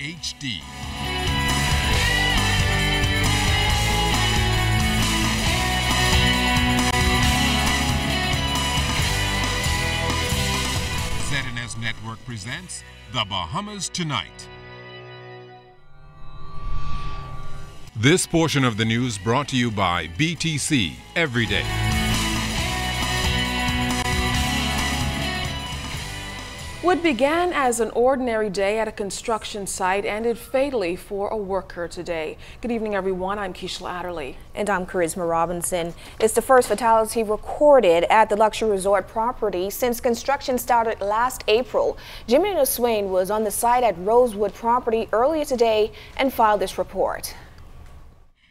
HD. ZNS Network presents The Bahamas Tonight. This portion of the news brought to you by BTC Every Day. What began as an ordinary day at a construction site ended fatally for a worker today. Good evening, everyone. I'm Keishla Adderley. And I'm Charisma Robinson. It's the first fatality recorded at the luxury resort property since construction started last April. Jimmy Swain was on the site at Rosewood property earlier today and filed this report.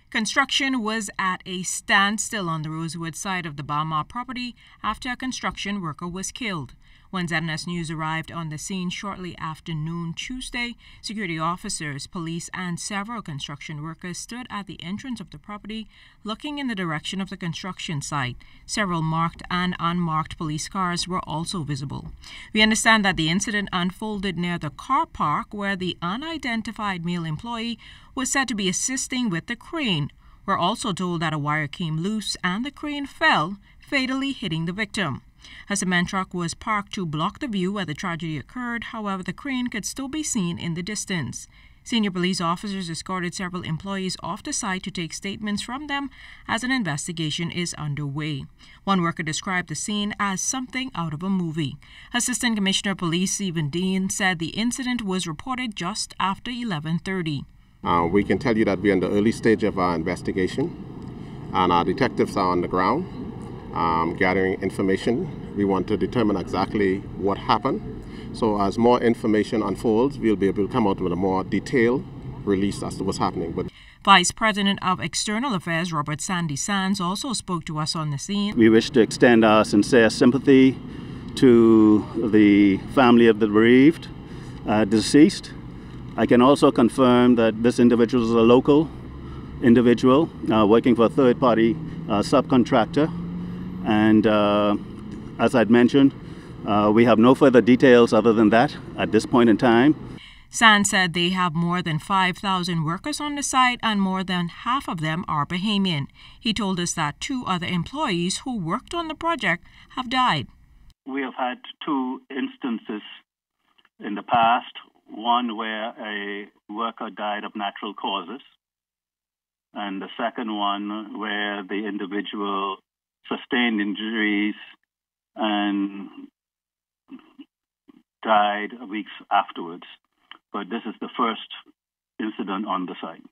Construction was at a standstill on the Rosewood side of the Bahamas property after a construction worker was killed. When ZNS News arrived on the scene shortly after noon Tuesday, security officers, police, and several construction workers stood at the entrance of the property looking in the direction of the construction site. Several marked and unmarked police cars were also visible. We understand that the incident unfolded near the car park where the unidentified male employee was said to be assisting with the crane. We're also told that a wire came loose and the crane fell, fatally hitting the victim. A cement truck was parked to block the view where the tragedy occurred. However, the crane could still be seen in the distance. Senior police officers escorted several employees off the site to take statements from them as an investigation is underway. One worker described the scene as something out of a movie. Assistant Commissioner of Police Stephen Dean said the incident was reported just after 11:30. We can tell you that we're in the early stage of our investigation, and our detectives are on the ground gathering information. We want to determine exactly what happened. So as more information unfolds, we'll be able to come out with a more detailed release as to what's happening. Vice President of External Affairs Robert Sandy Sands also spoke to us on the scene. We wish to extend our sincere sympathy to the family of the bereaved deceased. I can also confirm that this individual is a local individual working for a third-party subcontractor. And as I'd mentioned, we have no further details other than that at this point in time. Sands said they have more than 5,000 workers on the site and more than half of them are Bahamian. He told us that 2 other employees who worked on the project have died. We have had 2 instances in the past, one where a worker died of natural causes, and the second one where the individual sustained injuries and died weeks afterwards. But this is the first incident on the site.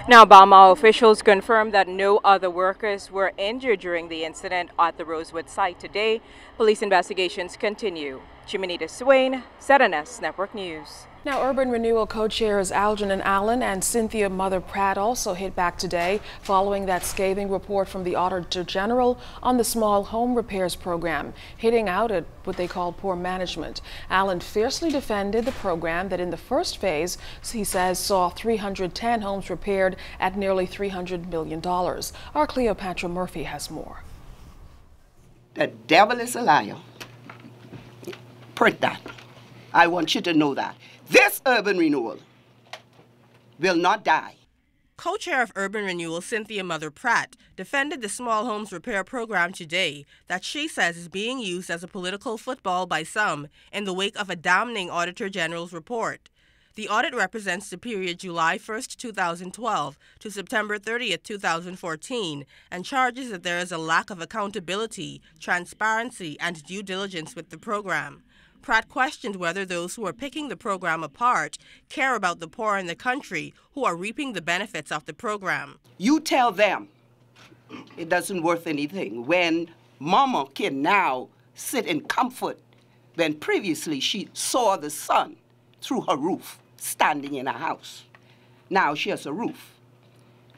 Now, Bahamas officials confirmed that no other workers were injured during the incident at the Rosewood site today. Police investigations continue. Jiminita Swain, ZNS Network News. Now, Urban Renewal co-chairs Algernon Allen and Cynthia Mother Pratt also hit back today following that scathing report from the Auditor General on the small home repairs program, hitting out at what they call poor management. Allen fiercely defended the program that in the first phase, he says, saw 310 homes repaired at nearly $300 million. Our Cleopatra Murphy has more. The devil is a liar. Print that. I want you to know that. This urban renewal will not die. Co-chair of Urban Renewal, Cynthia Mother Pratt, defended the small homes repair program today that she says is being used as a political football by some in the wake of a damning Auditor General's report. The audit represents the period July 1, 2012 to September 30, 2014 and charges that there is a lack of accountability, transparency, and due diligence with the program. Pratt questioned whether those who are picking the program apart care about the poor in the country who are reaping the benefits of the program. You tell them it doesn't worth anything when Mama can now sit in comfort when previously she saw the sun through her roof standing in her house. Now she has a roof.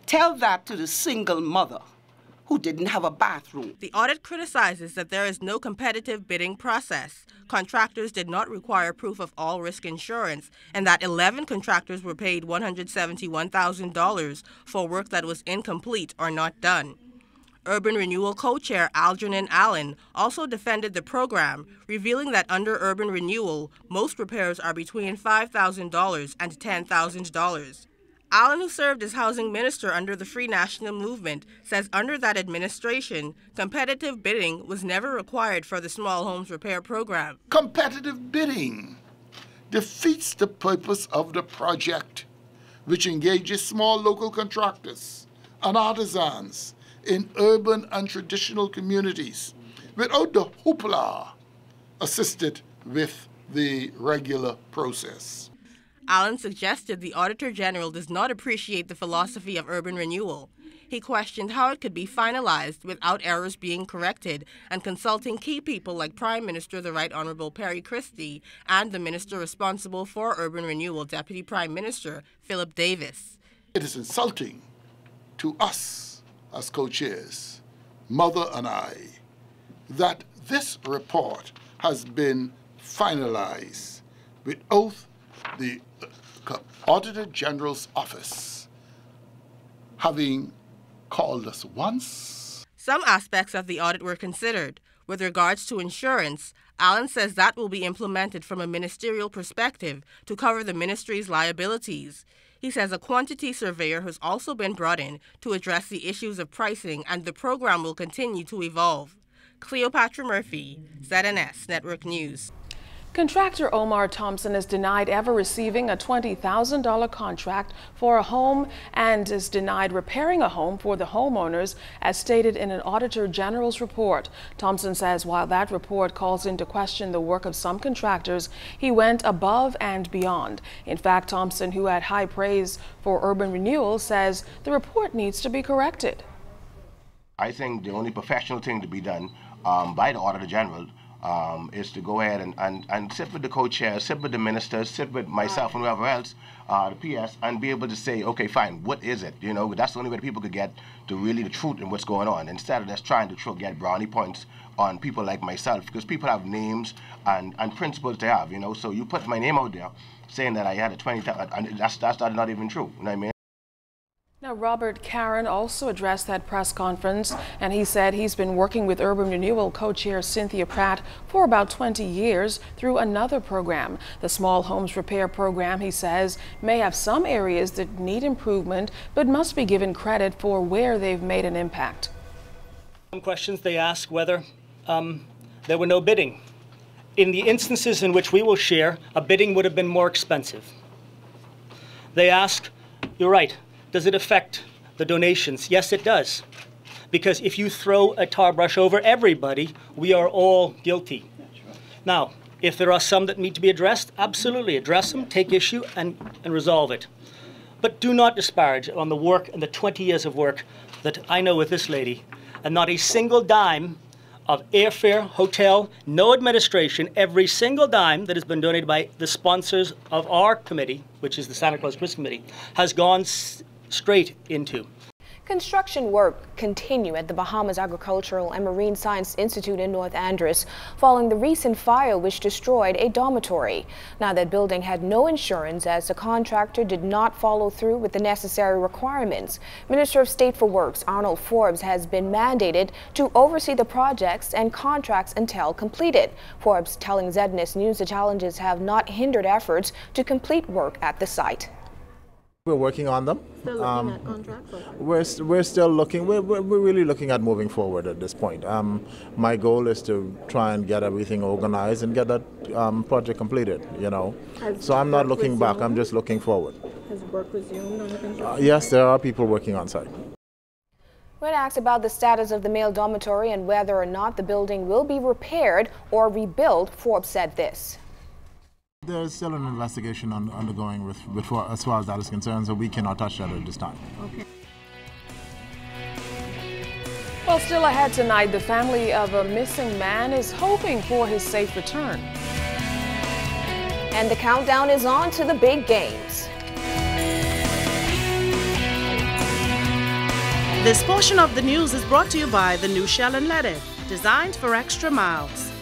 Tell that to the single mother who didn't have a bathroom. The audit criticizes that there is no competitive bidding process. Contractors did not require proof of all-risk insurance, and that 11 contractors were paid $171,000 for work that was incomplete or not done. Urban Renewal co-chair Algernon Allen also defended the program, revealing that under Urban Renewal, most repairs are between $5,000 and $10,000. Allen, who served as housing minister under the Free National Movement, says under that administration, competitive bidding was never required for the small homes repair program. Competitive bidding defeats the purpose of the project, which engages small local contractors and artisans in urban and traditional communities without the hoopla assisted with the regular process. Allen suggested the Auditor General does not appreciate the philosophy of urban renewal. He questioned how it could be finalized without errors being corrected and consulting key people like Prime Minister the Right Honourable Perry Christie and the Minister responsible for urban renewal, Deputy Prime Minister Philip Davis. It is insulting to us as co-chairs, Mother and I, that this report has been finalized without the Auditor General's office having called us once. Some aspects of the audit were considered. With regards to insurance, Allen says that will be implemented from a ministerial perspective to cover the ministry's liabilities. He says a quantity surveyor has also been brought in to address the issues of pricing, and the program will continue to evolve. Cleopatra Murphy, ZNS Network News. Contractor Omar Thompson is denied ever receiving a $20,000 contract for a home and is denied repairing a home for the homeowners, as stated in an Auditor General's report. Thompson says while that report calls into question the work of some contractors, he went above and beyond. In fact, Thompson, who had high praise for urban renewal, says the report needs to be corrected. I think the only professional thing to be done by the Auditor General is to go ahead and sit with the co-chairs, sit with the ministers, sit with myself and whoever else, the PS, and be able to say, okay, fine, what is it? You know, that's the only way that people could get to really the truth in what's going on, instead of just trying to get brownie points on people like myself, because people have names and principles they have, you know. So you put my name out there saying that I had a 20,000, and that's not even true, you know what I mean? Now, Robert Caron also addressed that press conference, and he said he's been working with Urban Renewal co-chair Cynthia Pratt for about 20 years through another program. The Small Homes Repair Program, he says, may have some areas that need improvement, but must be given credit for where they've made an impact. Some questions they ask whether there were no bidding. In the instances in which we will share, a bidding would have been more expensive. They ask, you're right, does it affect the donations? Yes, it does. Because if you throw a tar brush over everybody, we are all guilty. Now, if there are some that need to be addressed, absolutely address them, take issue, and resolve it. But do not disparage on the work and the 20 years of work that I know with this lady, and not a single dime of airfare, hotel, no administration, every single dime that has been donated by the sponsors of our committee, which is the Santa Claus Christmas Committee, has gone straight into. Construction work continue at the Bahamas Agricultural and Marine Science Institute in North Andros following the recent fire which destroyed a dormitory. Now, that building had no insurance as the contractor did not follow through with the necessary requirements. Minister of State for Works Arnold Forbes has been mandated to oversee the projects and contracts until completed. Forbes telling ZNS News the challenges have not hindered efforts to complete work at the site. We're working on them. Still looking at contracts? We're still looking. We're really looking at moving forward at this point. My goal is to try and get everything organized and get that project completed. You know, so I'm not looking back. I'm just looking forward. Has work resumed on the construction? Yes, there are people working on site. When asked about the status of the male dormitory and whether or not the building will be repaired or rebuilt, Forbes said this. There's still an investigation undergoing as far as that is concerned, so we cannot touch that at this time. Okay. Well, still ahead tonight, the family of a missing man is hoping for his safe return. And the countdown is on to the big games. This portion of the news is brought to you by the new Shell & Letty, designed for extra miles.